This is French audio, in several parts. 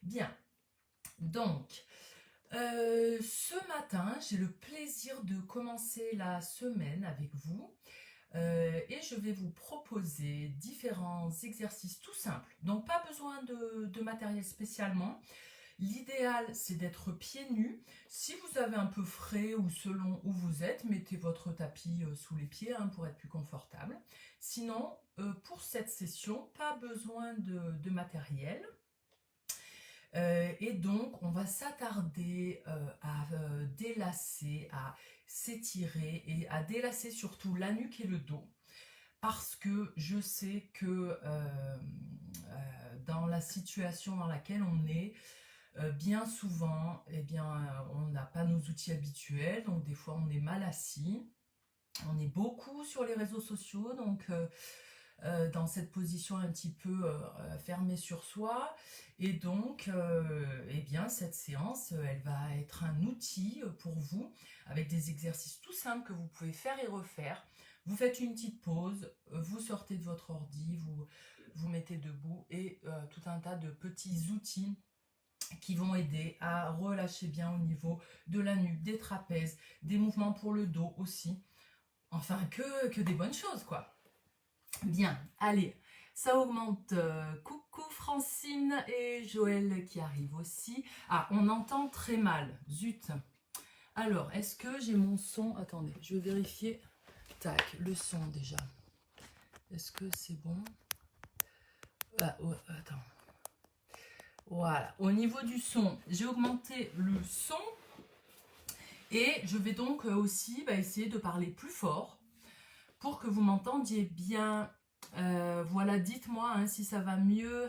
Bien, donc, ce matin, j'ai le plaisir de commencer la semaine avec vous et je vais vous proposer différents exercices tout simples. Donc, pas besoin de matériel spécialement. L'idéal, c'est d'être pieds nus. Si vous avez un peu frais ou selon où vous êtes, mettez votre tapis sous les pieds pour être plus confortable. Sinon, pour cette session, pas besoin de matériel. Et donc, on va s'attarder à délasser, à s'étirer et à délasser surtout la nuque et le dos. Parce que je sais que dans la situation dans laquelle on est, bien souvent, eh bien, on n'a pas nos outils habituels, donc des fois on est mal assis. On est beaucoup sur les réseaux sociaux, donc dans cette position un petit peu fermée sur soi. Et donc, eh bien, cette séance, elle va être un outil pour vous, avec des exercices tout simples que vous pouvez faire et refaire. Vous faites une petite pause, vous sortez de votre ordi, vous mettez debout et tout un tas de petits outils qui vont aider à relâcher bien au niveau de la nuque, des trapèzes, des mouvements pour le dos aussi. Enfin, que des bonnes choses, quoi. Bien, allez, ça augmente. Coucou Francine et Joël qui arrivent aussi. Ah, on entend très mal, zut. Alors, est-ce que j'ai mon son? Attendez, je vais vérifier. Tac, le son déjà. Est-ce que c'est bon? Ah, oh, attends. Voilà, au niveau du son, j'ai augmenté le son. Et je vais donc aussi essayer de parler plus fort pour que vous m'entendiez bien. Voilà, dites-moi si ça va mieux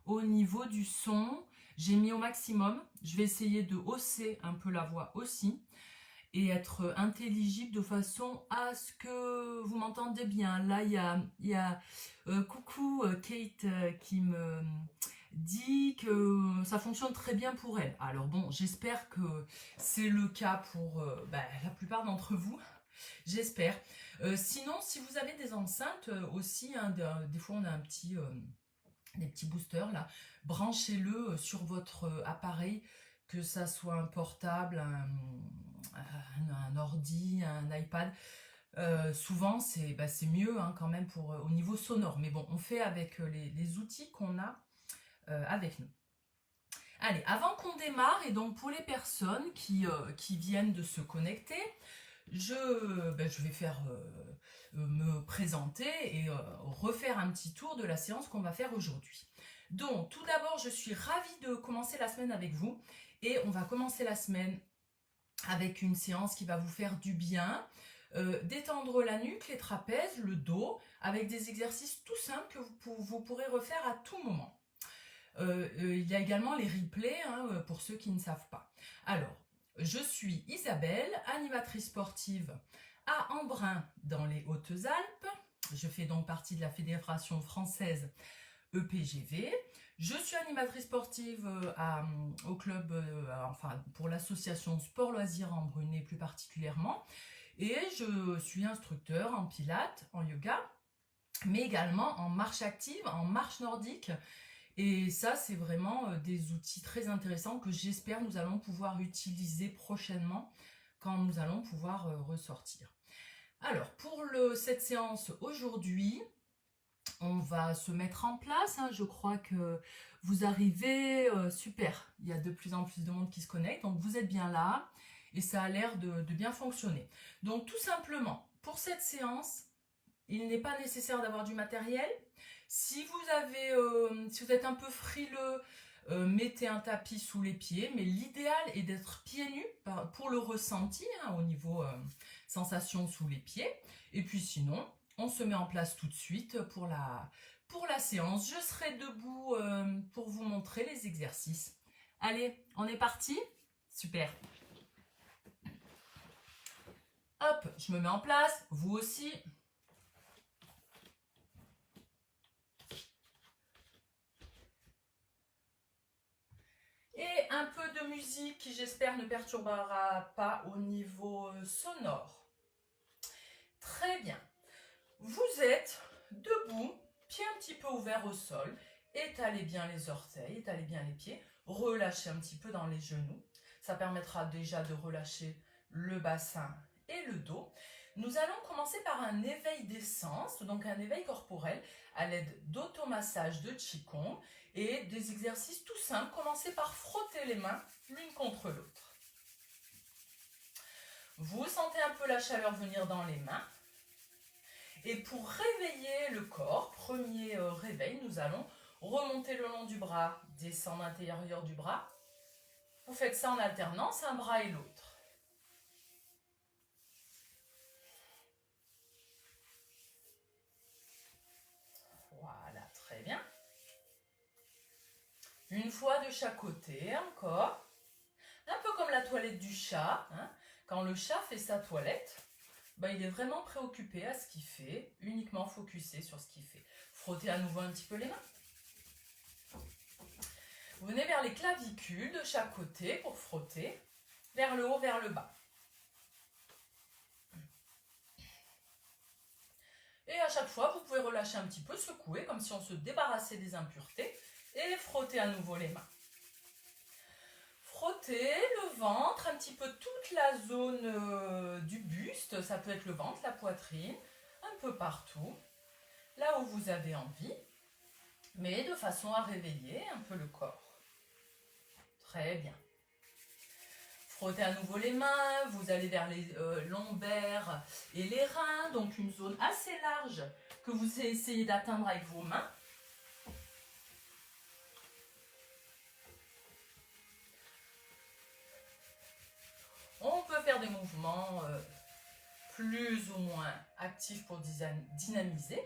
au niveau du son. J'ai mis au maximum. Je vais essayer de hausser un peu la voix aussi et être intelligible de façon à ce que vous m'entendez bien. Là, il y a coucou Kate qui me dit que ça fonctionne très bien pour elle. Alors bon, j'espère que c'est le cas pour la plupart d'entre vous. J'espère. Sinon, si vous avez des enceintes aussi, des fois on a des petits boosters là, branchez-le sur votre appareil, que ça soit un portable, un ordi, un iPad. Souvent c'est mieux quand même pour au niveau sonore. Mais bon, on fait avec les outils qu'on a avec nous. Allez, avant qu'on démarre, et donc pour les personnes qui viennent de se connecter, je vais faire me présenter et refaire un petit tour de la séance qu'on va faire aujourd'hui. Donc, tout d'abord, je suis ravie de commencer la semaine avec vous et on va commencer la semaine avec une séance qui va vous faire du bien, détendre la nuque, les trapèzes, le dos, avec des exercices tout simples que vous pourrez refaire à tout moment. Il y a également les replays pour ceux qui ne savent pas. Alors, je suis Isabelle, animatrice sportive à Embrun dans les Hautes-Alpes. Je fais donc partie de la Fédération française EPGV. Je suis animatrice sportive au club, pour l'association Sport Loisirs Embrunais plus particulièrement. Et je suis instructeur en pilates, en yoga, mais également en marche active, en marche nordique. Et ça, c'est vraiment des outils très intéressants que j'espère nous allons pouvoir utiliser prochainement quand nous allons pouvoir ressortir. Alors, pour cette séance aujourd'hui, on va se mettre en place. Je crois que vous arrivez, super. Il y a de plus en plus de monde qui se connecte, donc vous êtes bien là et ça a l'air de bien fonctionner. Donc tout simplement, pour cette séance, il n'est pas nécessaire d'avoir du matériel. Si vous êtes un peu frileux, mettez un tapis sous les pieds, mais l'idéal est d'être pieds nus pour le ressenti au niveau sensation sous les pieds. Et puis sinon, on se met en place tout de suite pour la séance. Je serai debout pour vous montrer les exercices. Allez, on est parti? Super. Hop, je me mets en place, vous aussi. Et un peu de musique qui, j'espère, ne perturbera pas au niveau sonore. Très bien. Vous êtes debout, pieds un petit peu ouverts au sol, Étalez bien les orteils, étalez bien les pieds, relâchez un petit peu dans les genoux. Ça permettra déjà de relâcher le bassin et le dos. Nous allons commencer par un éveil des sens, donc un éveil corporel à l'aide d'automassage de Qigong et des exercices tout simples. Commencez par frotter les mains l'une contre l'autre. Vous sentez un peu la chaleur venir dans les mains. Et pour réveiller le corps, premier réveil, nous allons remonter le long du bras, descendre à l'intérieur du bras. Vous faites ça en alternance, un bras et l'autre. Voilà, très bien. Une fois de chaque côté, encore. Un peu comme la toilette du chat. Hein. Quand le chat fait sa toilette, il est vraiment préoccupé à ce qu'il fait, uniquement focusé sur ce qu'il fait. Frottez à nouveau un petit peu les mains. Vous venez vers les clavicules de chaque côté pour frotter, vers le haut, vers le bas. Et à chaque fois, vous pouvez relâcher un petit peu, secouer, comme si on se débarrassait des impuretés, et frotter à nouveau les mains. Frottez le ventre, un petit peu toute la zone du buste, ça peut être le ventre, la poitrine, un peu partout, là où vous avez envie, mais de façon à réveiller un peu le corps. Très bien. Frottez à nouveau les mains, vous allez vers les lombaires et les reins, donc une zone assez large que vous essayez d'atteindre avec vos mains. On peut faire des mouvements plus ou moins actifs pour dynamiser.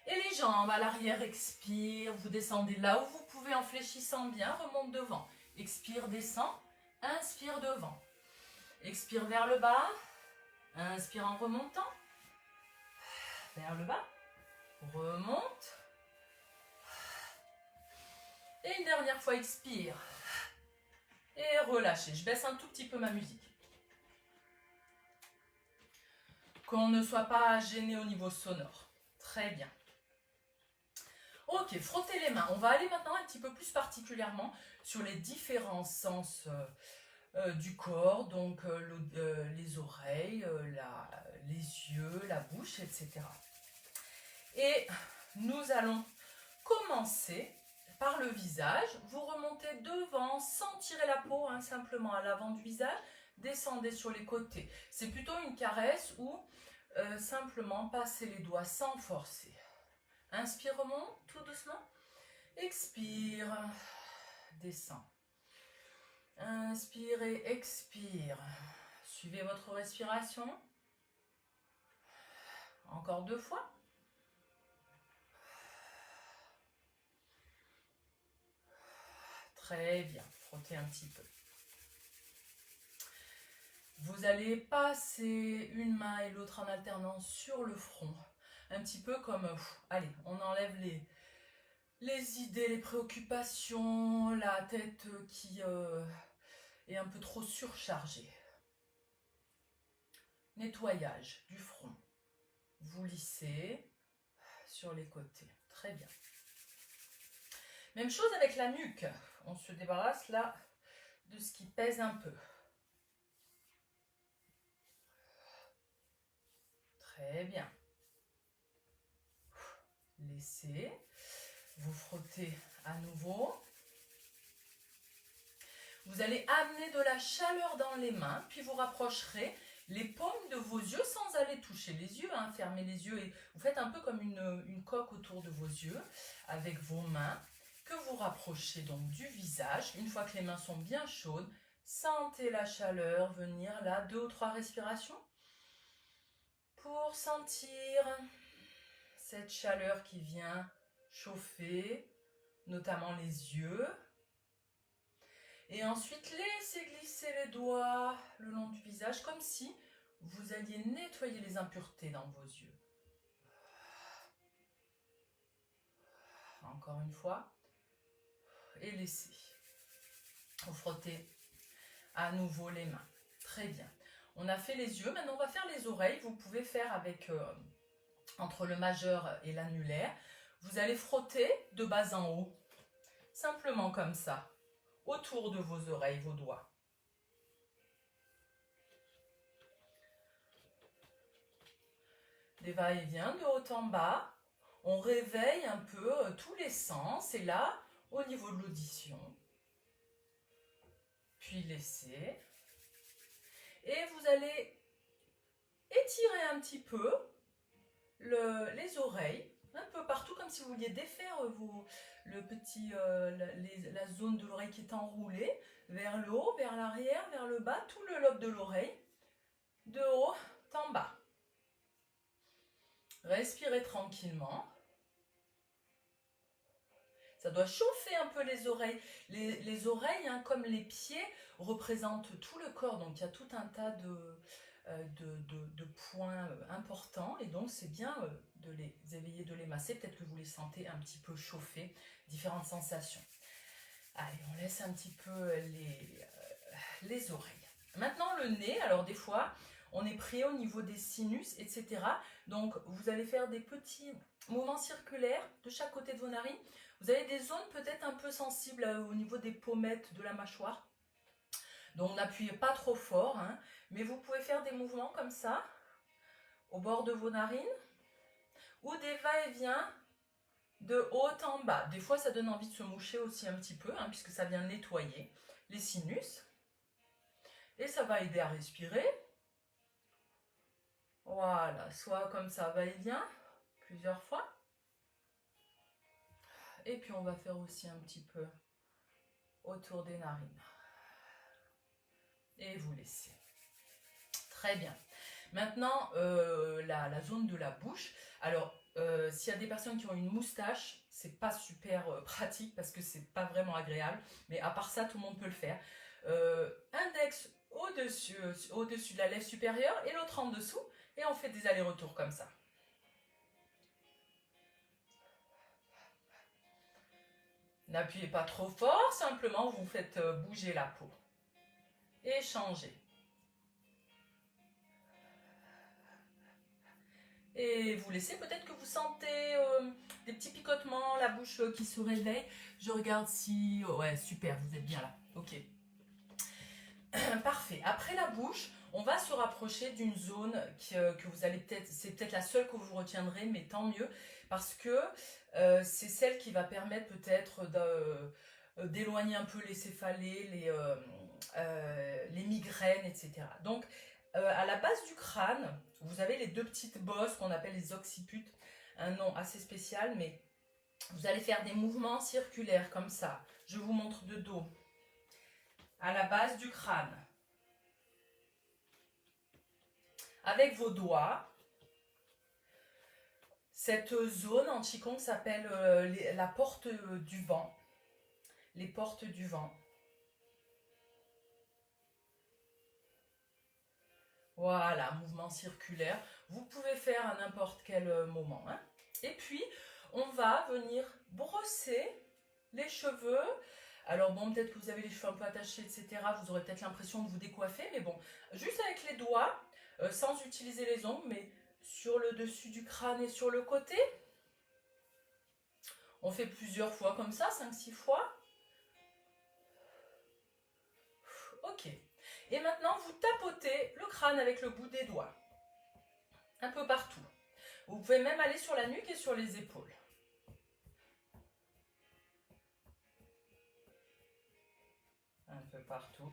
Et les jambes à l'arrière, expire, vous descendez là où vous pouvez en fléchissant bien, remonte devant. Expire, descend, inspire devant. Expire vers le bas, inspire en remontant, vers le bas, remonte. Et une dernière fois, expire. Et relâchez. Je baisse un tout petit peu ma musique. Qu'on ne soit pas gêné au niveau sonore. Très bien. Ok, frottez les mains. On va aller maintenant un petit peu plus particulièrement sur les différents sens du corps, donc les oreilles, les yeux, la bouche, etc. Et nous allons commencer par le visage. Vous remontez devant sans tirer la peau, hein, simplement à l'avant du visage. Descendez sur les côtés. C'est plutôt une caresse ou simplement passer les doigts sans forcer. Inspire, remonte tout doucement. Expire, descend. Inspire et expire. Suivez votre respiration. Encore 2 fois. Très bien. Frottez un petit peu. Vous allez passer une main et l'autre en alternance sur le front. Un petit peu comme, allez, on enlève les idées, les préoccupations, la tête qui est un peu trop surchargée. Nettoyage du front. Vous lissez sur les côtés. Très bien. Même chose avec la nuque. On se débarrasse là de ce qui pèse un peu. Très bien. Laissez. Vous frottez à nouveau. Vous allez amener de la chaleur dans les mains, puis vous rapprocherez les paumes de vos yeux sans aller toucher les yeux. Hein. Fermez les yeux et vous faites un peu comme une coque autour de vos yeux avec vos mains que vous rapprochez donc du visage. Une fois que les mains sont bien chaudes, sentez la chaleur venir là, 2 ou 3 respirations pour sentir cette chaleur qui vient chauffer, notamment les yeux. Et ensuite, laissez glisser les doigts le long du visage, comme si vous alliez nettoyer les impuretés dans vos yeux. Encore une fois. Et laissez. Vous frottez à nouveau les mains. Très bien. On a fait les yeux, maintenant on va faire les oreilles. Vous pouvez faire avec entre le majeur et l'annulaire. Vous allez frotter de bas en haut, simplement comme ça, autour de vos oreilles, vos doigts. Des va-et-vient de haut en bas. On réveille un peu tous les sens. Et là, au niveau de l'audition, puis laissez. Et vous allez étirer un petit peu les oreilles, un peu partout, comme si vous vouliez défaire la zone de l'oreille qui est enroulée, vers le haut, vers l'arrière, vers le bas, tout le lobe de l'oreille, de haut en bas. Respirez tranquillement. Ça doit chauffer un peu les oreilles. Les oreilles, hein, comme les pieds, représentent tout le corps. Donc, il y a tout un tas de points importants. Et donc, c'est bien de les éveiller, de les masser. Peut-être que vous les sentez un petit peu chauffés. Différentes sensations. Allez, on laisse un petit peu les oreilles. Maintenant, le nez. Alors, des fois, on est pris au niveau des sinus, etc. Donc, vous allez faire des petits mouvements circulaires de chaque côté de vos narines. Vous avez des zones peut-être un peu sensibles au niveau des pommettes de la mâchoire. Donc n'appuyez pas trop fort, hein, mais vous pouvez faire des mouvements comme ça, au bord de vos narines, ou des va-et-vient de haut en bas. Des fois ça donne envie de se moucher aussi un petit peu, hein, puisque ça vient nettoyer les sinus. Et ça va aider à respirer. Voilà, soit comme ça, va-et-vient, plusieurs fois. Et puis on va faire aussi un petit peu autour des narines. Et vous laissez. Très bien. Maintenant, la zone de la bouche. Alors, s'il y a des personnes qui ont une moustache, c'est pas super pratique parce que c'est pas vraiment agréable. Mais à part ça, tout le monde peut le faire. Index au-dessus de la lèvre supérieure et l'autre en dessous. Et on fait des allers-retours comme ça. N'appuyez pas trop fort, simplement vous faites bouger la peau. Et changez. Et vous laissez, peut-être que vous sentez des petits picotements, la bouche qui se réveille. Je regarde si... ouais, super, vous êtes bien là. Ok. Parfait. Après la bouche, on va se rapprocher d'une zone que vous allez peut-être... C'est peut-être la seule que vous retiendrez, mais tant mieux. Parce que c'est celle qui va permettre peut-être d'éloigner un peu les céphalées, les migraines, etc. Donc, à la base du crâne, vous avez les deux petites bosses qu'on appelle les occiputes, un nom assez spécial, mais vous allez faire des mouvements circulaires comme ça. Je vous montre de dos. À la base du crâne. Avec vos doigts, cette zone en Qigong s'appelle la porte du vent. Les portes du vent. Voilà, mouvement circulaire. Vous pouvez faire à n'importe quel moment. Hein. Et puis, on va venir brosser les cheveux. Alors bon, peut-être que vous avez les cheveux un peu attachés, etc. Vous aurez peut-être l'impression de vous décoiffer. Mais bon, juste avec les doigts, sans utiliser les ongles, mais sur le dessus du crâne et sur le côté. On fait plusieurs fois comme ça, 5-6 fois. Ok. Et maintenant, vous tapotez le crâne avec le bout des doigts. Un peu partout. Vous pouvez même aller sur la nuque et sur les épaules. Un peu partout.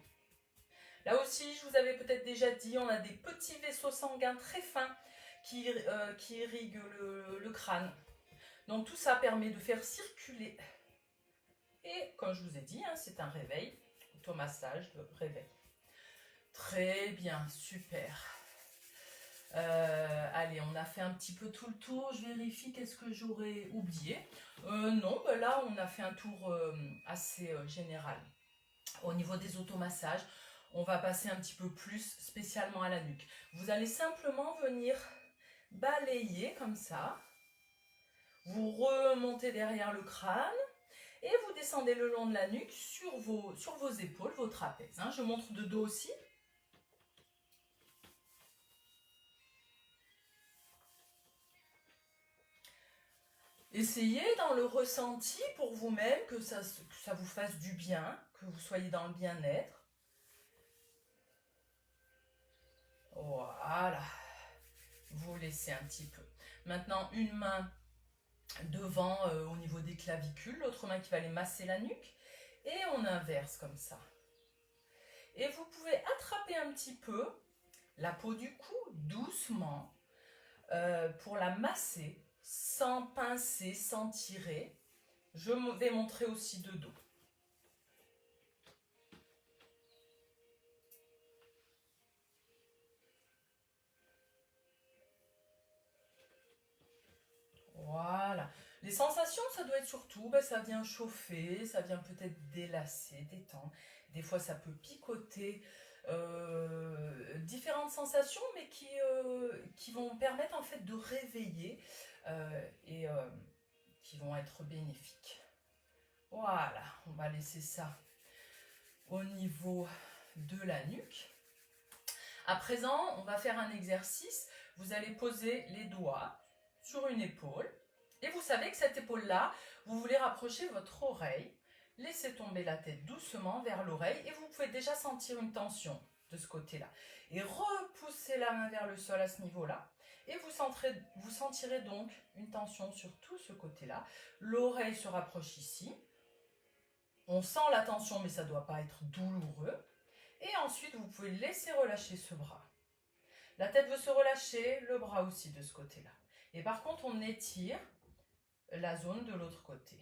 Là aussi, je vous avais peut-être déjà dit, on a des petits vaisseaux sanguins très fins qui irriguent le crâne. Donc tout ça permet de faire circuler. Et comme je vous ai dit, hein, c'est un réveil, automassage de réveil. Très bien, super. Allez, on a fait un petit peu tout le tour. Je vérifie qu'est-ce que j'aurais oublié. Non, ben là, on a fait un tour assez général. Au niveau des automassages, on va passer un petit peu plus spécialement à la nuque. Vous allez simplement venir balayer comme ça. Vous remontez derrière le crâne et vous descendez le long de la nuque sur vos épaules, vos trapèzes. Hein. Je montre de dos aussi. Essayez dans le ressenti pour vous-même que ça vous fasse du bien, que vous soyez dans le bien-être. Voilà. Vous laissez un petit peu. Maintenant, une main devant au niveau des clavicules, l'autre main qui va aller masser la nuque. Et on inverse comme ça. Et vous pouvez attraper un petit peu la peau du cou doucement pour la masser sans pincer, sans tirer. Je vais montrer aussi de dos. Voilà. Les sensations, ça doit être surtout, ça vient chauffer, ça vient peut-être délasser, détendre. Des fois, ça peut picoter. Différentes sensations, mais qui vont permettre en fait de réveiller et qui vont être bénéfiques. Voilà, on va laisser ça au niveau de la nuque. À présent, on va faire un exercice. Vous allez poser les doigts sur une épaule. Et vous savez que cette épaule-là, vous voulez rapprocher votre oreille. Laissez tomber la tête doucement vers l'oreille et vous pouvez déjà sentir une tension de ce côté-là. Et repoussez la main vers le sol à ce niveau-là. Et vous sentirez donc une tension sur tout ce côté-là. L'oreille se rapproche ici. On sent la tension, mais ça ne doit pas être douloureux. Et ensuite, vous pouvez laisser relâcher ce bras. La tête veut se relâcher, le bras aussi de ce côté-là. Et par contre, on étire la zone de l'autre côté.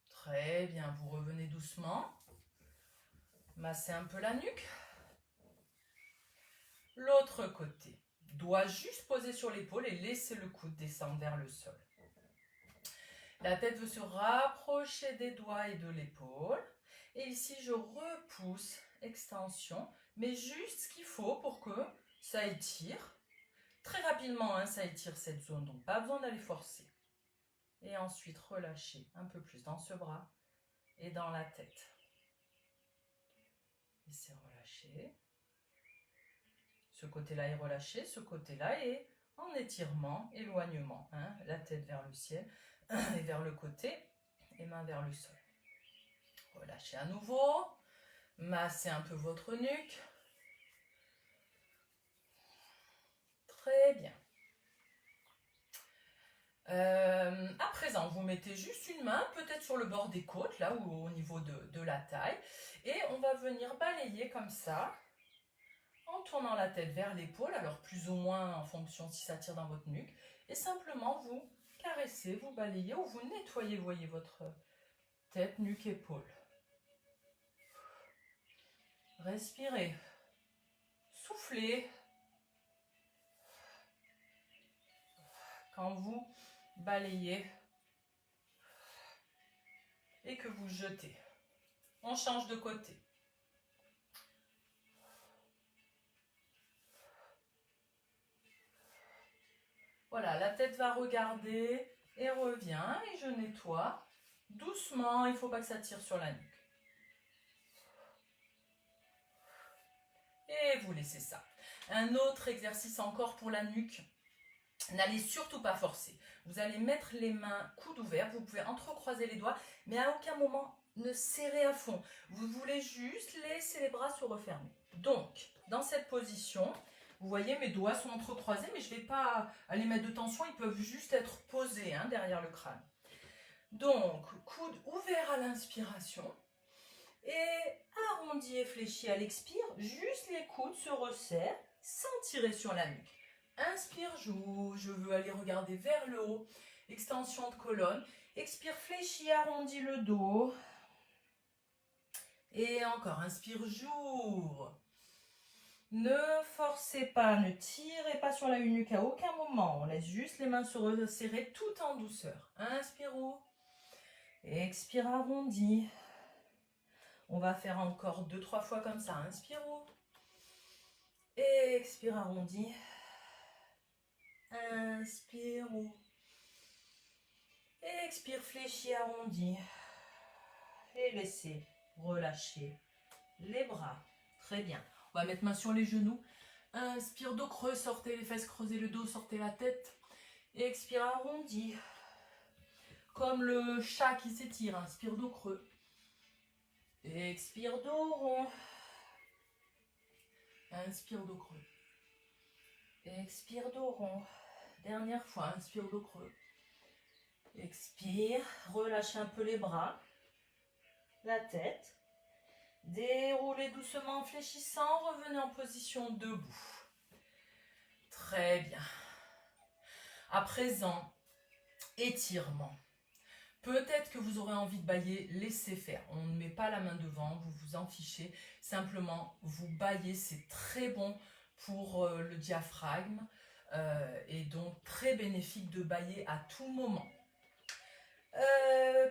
Très bien, vous revenez doucement. Massez un peu la nuque. L'autre côté. Doigt juste posé sur l'épaule et laissez le coude descendre vers le sol. La tête veut se rapprocher des doigts et de l'épaule. Et ici, je repousse, extension, mais juste ce qu'il faut pour que ça étire. Très rapidement, hein, ça étire cette zone, donc pas besoin d'aller forcer. Et ensuite, relâchez un peu plus dans ce bras et dans la tête. Laissez relâcher. Ce côté-là est relâché, ce côté-là est en étirement, éloignement. Hein, la tête vers le ciel et vers le côté et main vers le sol. Relâchez à nouveau. Massez un peu votre nuque. Très bien. À présent, vous mettez juste une main, peut-être sur le bord des côtes, là, ou au niveau de la taille. Et on va venir balayer comme ça, en tournant la tête vers l'épaule, alors plus ou moins en fonction si ça tire dans votre nuque. Et simplement, vous caressez, vous balayez ou vous nettoyez, voyez, votre tête, nuque, épaule. Respirez. Soufflez. Quand vous balayez et que vous jetez. On change de côté. Voilà, la tête va regarder et revient et je nettoie doucement, il ne faut pas que ça tire sur la nuque. Et vous laissez ça. Un autre exercice encore pour la nuque. N'allez surtout pas forcer. Vous allez mettre les mains coudes ouverts, vous pouvez entrecroiser les doigts, mais à aucun moment ne serrer à fond. Vous voulez juste laisser les bras se refermer. Donc, dans cette position, vous voyez mes doigts sont entrecroisés, mais je ne vais pas aller mettre de tension, ils peuvent juste être posés derrière le crâne. Donc, coude ouvert à l'inspiration et arrondi et fléchi à l'expire, juste les coudes se resserrent sans tirer sur la nuque. Inspire, je veux aller regarder vers le haut, extension de colonne. Expire, fléchis, arrondis le dos. Et encore, inspire, j'ouvre. Ne forcez pas, ne tirez pas sur la nuque à aucun moment. On laisse juste les mains se resserrer tout en douceur. Inspire, ouvre. Expire, arrondi. On va faire encore 2-3 fois comme ça. Inspire, ouvre. Expire, arrondi. Inspire, ouvre. Expire, fléchis, arrondi. Et laissez relâcher les bras. Très bien. On va mettre main sur les genoux. Inspire, dos creux, sortez les fesses, creusez le dos, sortez la tête. Expire, arrondi. Comme le chat qui s'étire, inspire dos creux. Expire, dos rond. Inspire, dos creux. Expire, dos rond. Dernière fois, inspire, dos creux. Expire, relâchez un peu les bras, la tête. Déroulez doucement en fléchissant, revenez en position debout. Très bien. À présent, étirement. Peut-être que vous aurez envie de bâiller, laissez faire. On ne met pas la main devant, vous vous en fichez. Simplement, vous bâillez, c'est très bon pour le diaphragme et donc très bénéfique de bâiller à tout moment.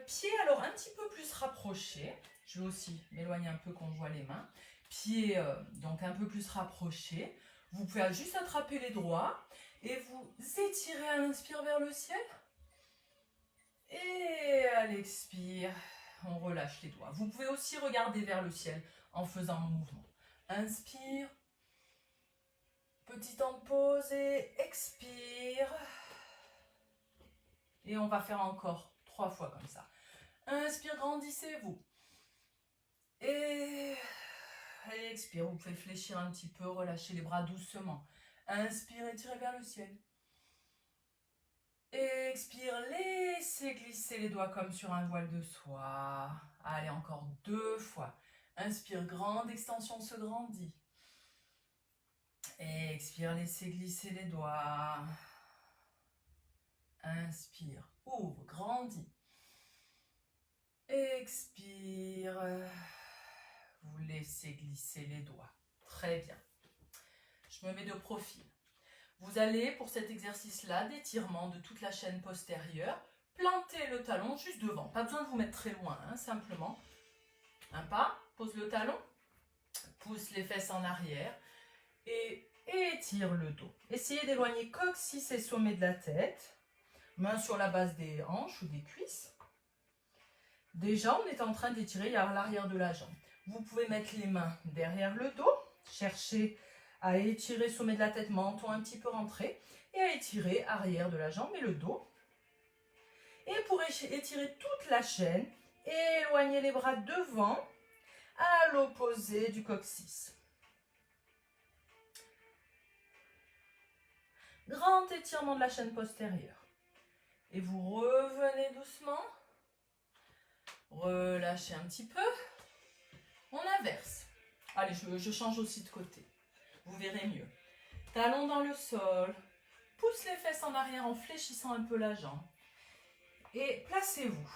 Pieds alors un petit peu plus rapprochés. Je vais aussi m'éloigner un peu qu'on voit les mains. Pieds donc un peu plus rapprochés. Vous pouvez juste attraper les doigts et vous étirez à l'inspire vers le ciel. Et à l'expire, on relâche les doigts. Vous pouvez aussi regarder vers le ciel en faisant un mouvement. Inspire. Petit temps de pause et expire. Et on va faire encore 3 fois comme ça. Inspire, grandissez-vous. Et expire, vous pouvez fléchir un petit peu, relâcher les bras doucement. Inspire, étirez vers le ciel. Expire, laissez glisser les doigts comme sur un voile de soie. Allez, encore 2 fois. Inspire, grande extension se grandit. Expire, laissez glisser les doigts. Inspire, ouvre, grandit. Expire, vous laissez glisser les doigts. Très bien. Je me mets de profil. Vous allez, pour cet exercice-là, d'étirement de toute la chaîne postérieure, planter le talon juste devant. Pas besoin de vous mettre très loin, hein, simplement. Un pas, pose le talon, pousse les fesses en arrière et étire le dos. Essayez d'éloigner coccyx et sommet de la tête. Main sur la base des hanches ou des cuisses. Déjà, on est en train d'étirer l'arrière de la jambe. Vous pouvez mettre les mains derrière le dos, chercher à étirer sommet de la tête, menton un petit peu rentré, et à étirer arrière de la jambe et le dos. Et pour étirer toute la chaîne, éloignez les bras devant, à l'opposé du coccyx. Grand étirement de la chaîne postérieure. Et vous revenez doucement. Relâchez un petit peu. On inverse. Allez, je change aussi de côté. Vous verrez mieux. Talon dans le sol. Pousse les fesses en arrière en fléchissant un peu la jambe. Et placez-vous.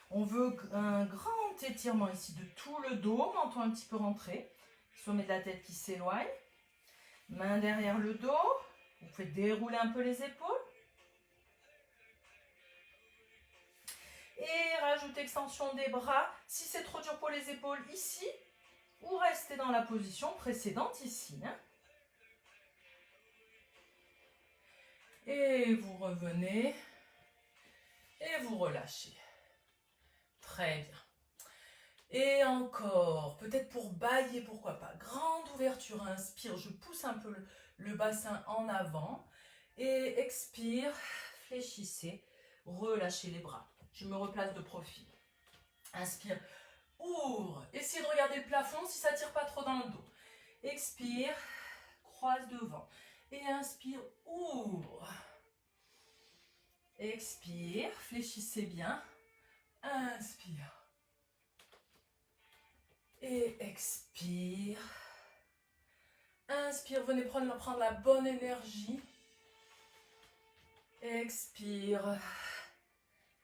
On veut un grand étirement ici de tout le dos. Menton un petit peu rentré. Sommet de la tête qui s'éloigne. Main derrière le dos. Vous pouvez dérouler un peu les épaules. Et rajoutez extension des bras. Si c'est trop dur pour les épaules, ici. Ou restez dans la position précédente, ici. Hein. Et vous revenez. Et vous relâchez. Très bien. Et encore, peut-être pour bâiller, pourquoi pas. Grande ouverture, inspire, je pousse un peu le bassin en avant. Et expire, fléchissez, relâchez les bras. Je me replace de profil. Inspire, ouvre. Essayez de regarder le plafond si ça ne tire pas trop dans le dos. Expire, croise devant. Et inspire, ouvre. Expire, fléchissez bien. Inspire. Et expire. Inspire, venez prendre la bonne énergie. Expire.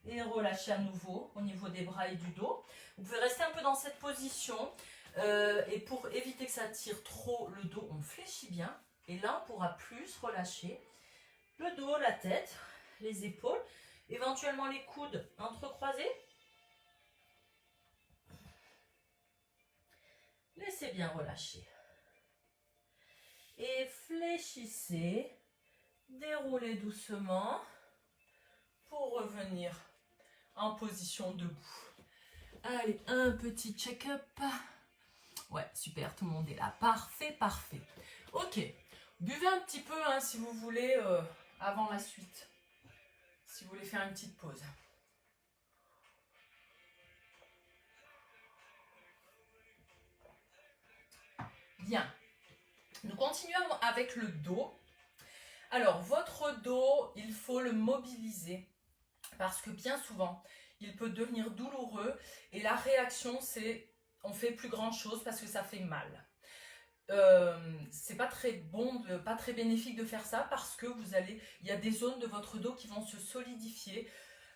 Et relâchez à nouveau au niveau des bras et du dos. Vous pouvez rester un peu dans cette position. Et pour éviter que ça tire trop le dos, on fléchit bien. Et là, on pourra plus relâcher le dos, la tête, les épaules. Éventuellement les coudes entrecroisés. Laissez bien relâcher. Et fléchissez. Déroulez doucement pour revenir en position debout. Allez, un petit check-up. Ouais, super, tout le monde est là. Parfait, parfait. Ok, buvez un petit peu hein, si vous voulez avant la suite, si vous voulez faire une petite pause. Bien, nous continuons avec le dos. Alors, votre dos, il faut le mobiliser parce que bien souvent, il peut devenir douloureux et la réaction, c'est on fait plus grand chose parce que ça fait mal. C'est pas très bon, pas très bénéfique de faire ça parce que il y a des zones de votre dos qui vont se solidifier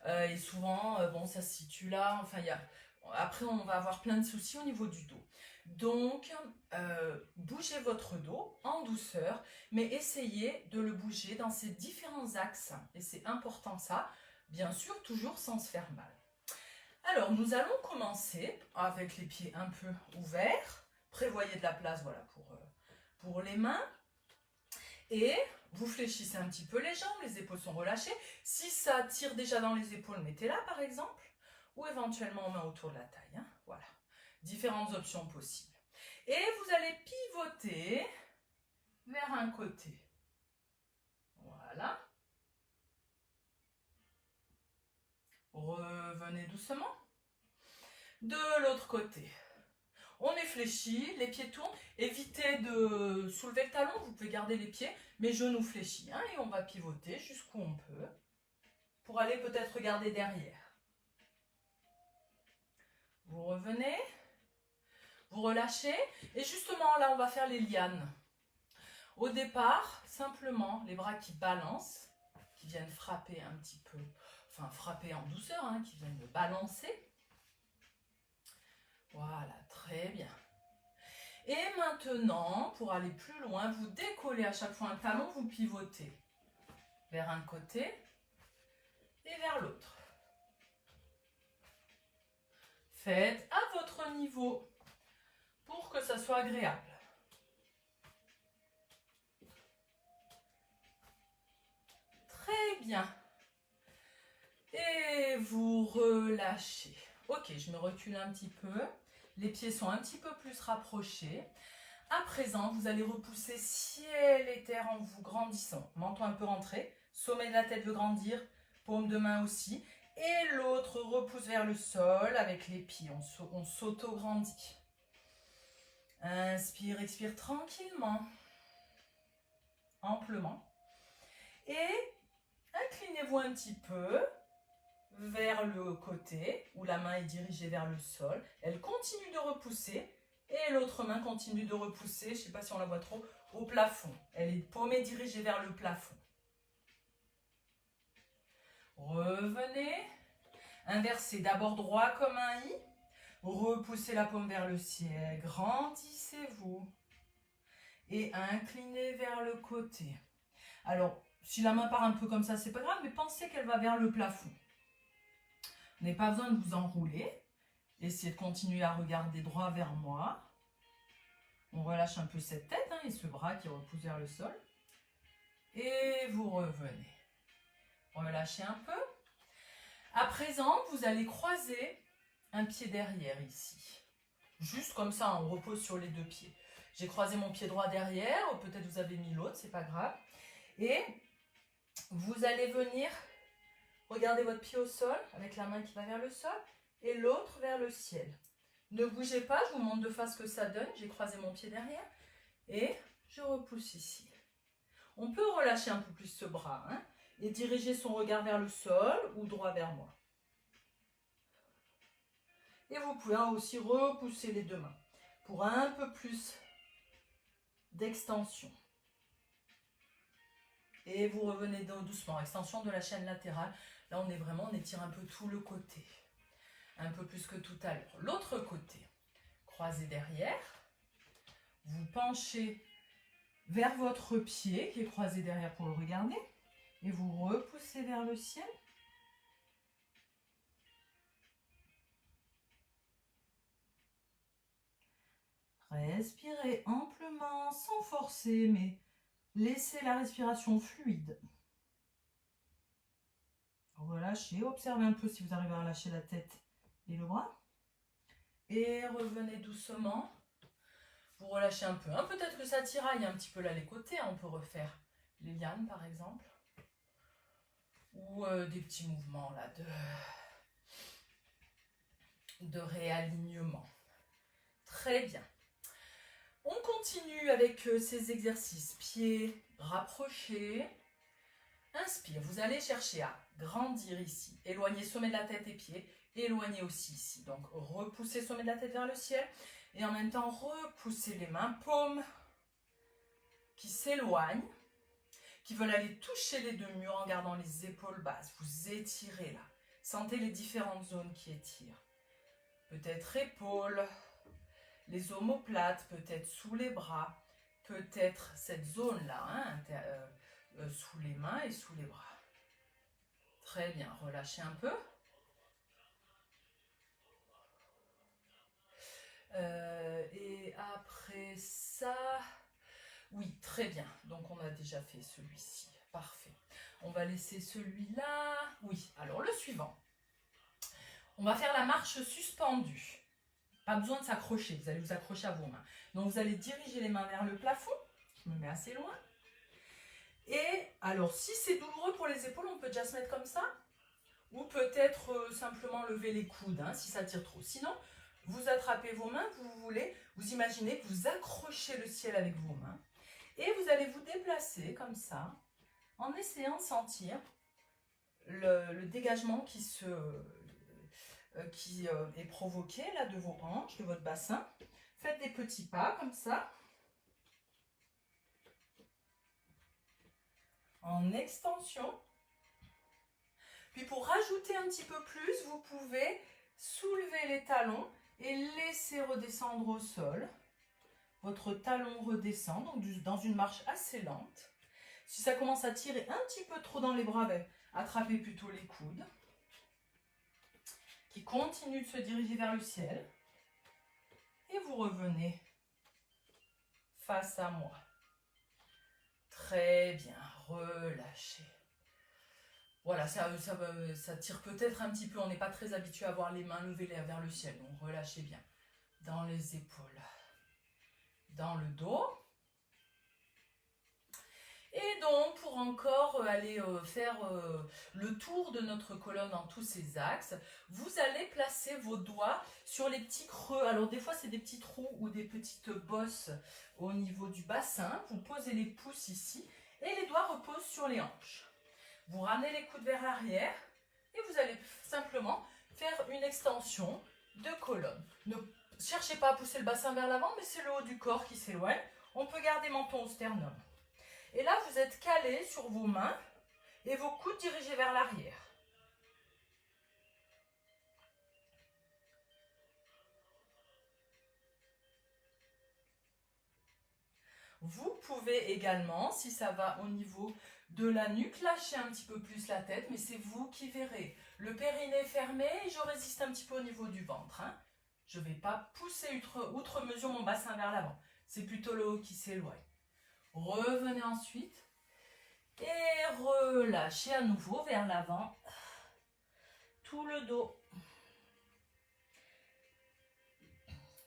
et souvent, bon, ça se situe là. Enfin, après, on va avoir plein de soucis au niveau du dos. Donc, bougez votre dos en douceur, mais essayez de le bouger dans ces différents axes. Et c'est important ça, bien sûr, toujours sans se faire mal. Alors, nous allons commencer avec les pieds un peu ouverts. Prévoyez de la place, voilà, pour les mains. Et vous fléchissez un petit peu les jambes, les épaules sont relâchées. Si ça tire déjà dans les épaules, mettez-la par exemple. Ou éventuellement main autour de la taille. Hein, voilà. Différentes options possibles. Et vous allez pivoter vers un côté. Voilà. Revenez doucement. De l'autre côté. On est fléchi, les pieds tournent. Évitez de soulever le talon, vous pouvez garder les pieds, mais genoux fléchis. Hein, et on va pivoter jusqu'où on peut pour aller peut-être regarder derrière. Vous revenez, vous relâchez, et justement là on va faire les lianes. Au départ, simplement les bras qui balancent, qui viennent frapper un petit peu, enfin frapper en douceur, hein, qui viennent balancer. Voilà, très bien. Et maintenant, pour aller plus loin, vous décollez à chaque fois un talon, vous pivotez vers un côté et vers l'autre. Faites à votre niveau pour que ça soit agréable. Très bien. Et vous relâchez. Ok, je me recule un petit peu. Les pieds sont un petit peu plus rapprochés. À présent, vous allez repousser ciel et terre en vous grandissant. Menton un peu rentré. Sommet de la tête veut grandir. Paume de main aussi. Et l'autre repousse vers le sol avec les pieds. On s'auto-grandit. Inspire, expire tranquillement. Amplement. Et inclinez-vous un petit peu vers le côté où la main est dirigée vers le sol. Elle continue de repousser et l'autre main continue de repousser, je ne sais pas si on la voit trop, au plafond. Elle est paumée dirigée vers le plafond. Revenez. Inversez d'abord droit comme un i. Repoussez la paume vers le ciel. Grandissez-vous. Et inclinez vers le côté. Alors, si la main part un peu comme ça, c'est pas grave, mais pensez qu'elle va vers le plafond. Vous n'avez pas besoin de vous enrouler. Essayez de continuer à regarder droit vers moi. On relâche un peu cette tête hein, et ce bras qui repousse vers le sol. Et vous revenez. Relâchez un peu. À présent, vous allez croiser un pied derrière ici. Juste comme ça, on repose sur les deux pieds. J'ai croisé mon pied droit derrière. Peut-être vous avez mis l'autre, c'est pas grave. Et vous allez venir regarder votre pied au sol avec la main qui va vers le sol et l'autre vers le ciel. Ne bougez pas, je vous montre de face ce que ça donne. J'ai croisé mon pied derrière et je repousse ici. On peut relâcher un peu plus ce bras hein, et diriger son regard vers le sol ou droit vers moi. Et vous pouvez aussi repousser les deux mains pour un peu plus d'extension. Et vous revenez doucement, extension de la chaîne latérale. Là, on étire un peu tout le côté. Un peu plus que tout à l'heure. L'autre côté, croisez derrière. Vous penchez vers votre pied qui est croisé derrière pour le regarder. Et vous repoussez vers le ciel. Respirez amplement, sans forcer, mais laissez la respiration fluide. Relâchez, observez un peu si vous arrivez à relâcher la tête et le bras. Et revenez doucement. Vous relâchez un peu. Hein. Peut-être que ça tiraille un petit peu là les côtés. On peut refaire les lianes par exemple. ou des petits mouvements là de réalignement. Très bien. On continue avec ces exercices. Pieds rapprochés. Inspire. Vous allez chercher à grandir ici. Éloigner sommet de la tête et pieds. Éloigner aussi ici. Donc, repoussez sommet de la tête vers le ciel. Et en même temps, repoussez les mains. Paumes qui s'éloignent. Qui veulent aller toucher les deux murs en gardant les épaules basses. Vous étirez là. Sentez les différentes zones qui étirent. Peut-être épaules. Les omoplates, peut-être sous les bras, peut-être cette zone-là, hein, sous les mains et sous les bras. Très bien, relâchez un peu. Et après ça, oui, très bien. Donc on a déjà fait celui-ci, parfait. On va laisser celui-là. Oui, alors le suivant. On va faire la marche suspendue. Pas besoin de s'accrocher, vous allez vous accrocher à vos mains. Donc vous allez diriger les mains vers le plafond. Je me mets assez loin. Et alors si c'est douloureux pour les épaules, on peut déjà se mettre comme ça. Ou peut-être simplement lever les coudes, hein, si ça tire trop. Sinon, vous attrapez vos mains, vous voulez, vous imaginez que vous accrochez le ciel avec vos mains. Et vous allez vous déplacer comme ça, en essayant de sentir le dégagement qui est provoqué là de vos hanches, de votre bassin. Faites des petits pas comme ça. En extension. Puis pour rajouter un petit peu plus, vous pouvez soulever les talons et laisser redescendre au sol. Votre talon redescend, donc dans une marche assez lente. Si ça commence à tirer un petit peu trop dans les bras, attrapez plutôt les coudes. Qui continue de se diriger vers le ciel. Et vous revenez face à moi. Très bien, relâchez. Voilà, ça tire peut-être un petit peu, on n'est pas très habitué à avoir les mains levées vers le ciel, donc relâchez bien. Dans les épaules, dans le dos. Et donc, pour encore aller faire le tour de notre colonne dans tous ces axes, vous allez placer vos doigts sur les petits creux. Alors, des fois, c'est des petits trous ou des petites bosses au niveau du bassin. Vous posez les pouces ici et les doigts reposent sur les hanches. Vous ramenez les coudes vers l'arrière et vous allez simplement faire une extension de colonne. Ne cherchez pas à pousser le bassin vers l'avant, mais c'est le haut du corps qui s'éloigne. On peut garder menton au sternum. Et là, vous êtes calé sur vos mains et vos coudes dirigés vers l'arrière. Vous pouvez également, si ça va au niveau de la nuque, lâcher un petit peu plus la tête, mais c'est vous qui verrez. Le périnée fermé et je résiste un petit peu au niveau du ventre. Hein. Je ne vais pas pousser outre mesure mon bassin vers l'avant. C'est plutôt le haut qui s'éloigne. Revenez ensuite. Et relâchez à nouveau vers l'avant, tout le dos,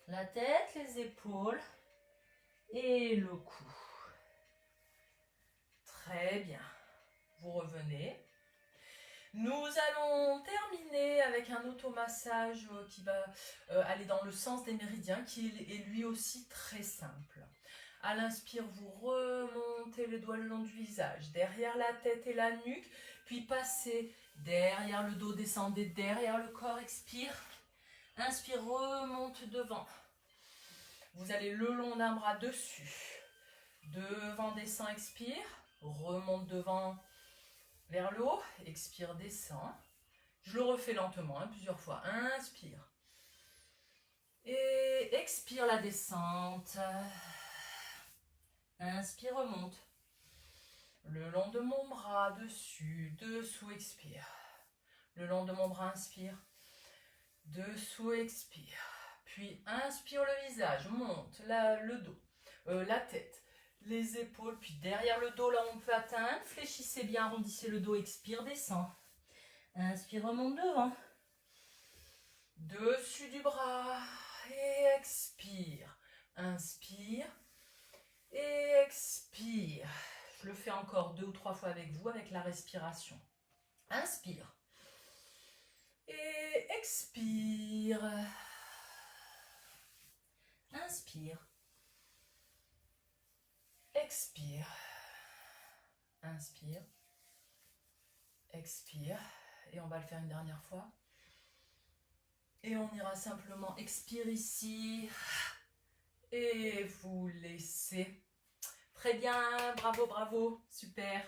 la tête, les épaules et le cou. Très bien, vous revenez. Nous allons terminer avec un automassage qui va aller dans le sens des méridiens, qui est lui aussi très simple. À l'inspire, vous remontez les doigts le long du visage, derrière la tête et la nuque, puis passez derrière le dos, descendez derrière le corps, expire. Inspire, remonte devant. Vous allez le long d'un bras dessus. Devant, descend, expire. Remonte devant vers le haut, expire, descend. Je le refais lentement, plusieurs fois. Inspire. Et expire la descente. Inspire, remonte. Le long de mon bras, dessus, dessous, expire. Le long de mon bras, inspire. Dessous, expire. Puis inspire le visage, monte le dos, la tête, les épaules. Puis derrière le dos, là on peut atteindre. Fléchissez bien, arrondissez le dos, expire, descend. Inspire, remonte devant. Dessus du bras et expire. Inspire. Et expire. Je le fais encore 2 ou 3 fois avec vous, avec la respiration. Inspire. Et expire. Inspire. Expire. Inspire. Expire. Et on va le faire une dernière fois. Et on ira simplement expire ici. Et vous laissez. Très bien, bravo, bravo, super.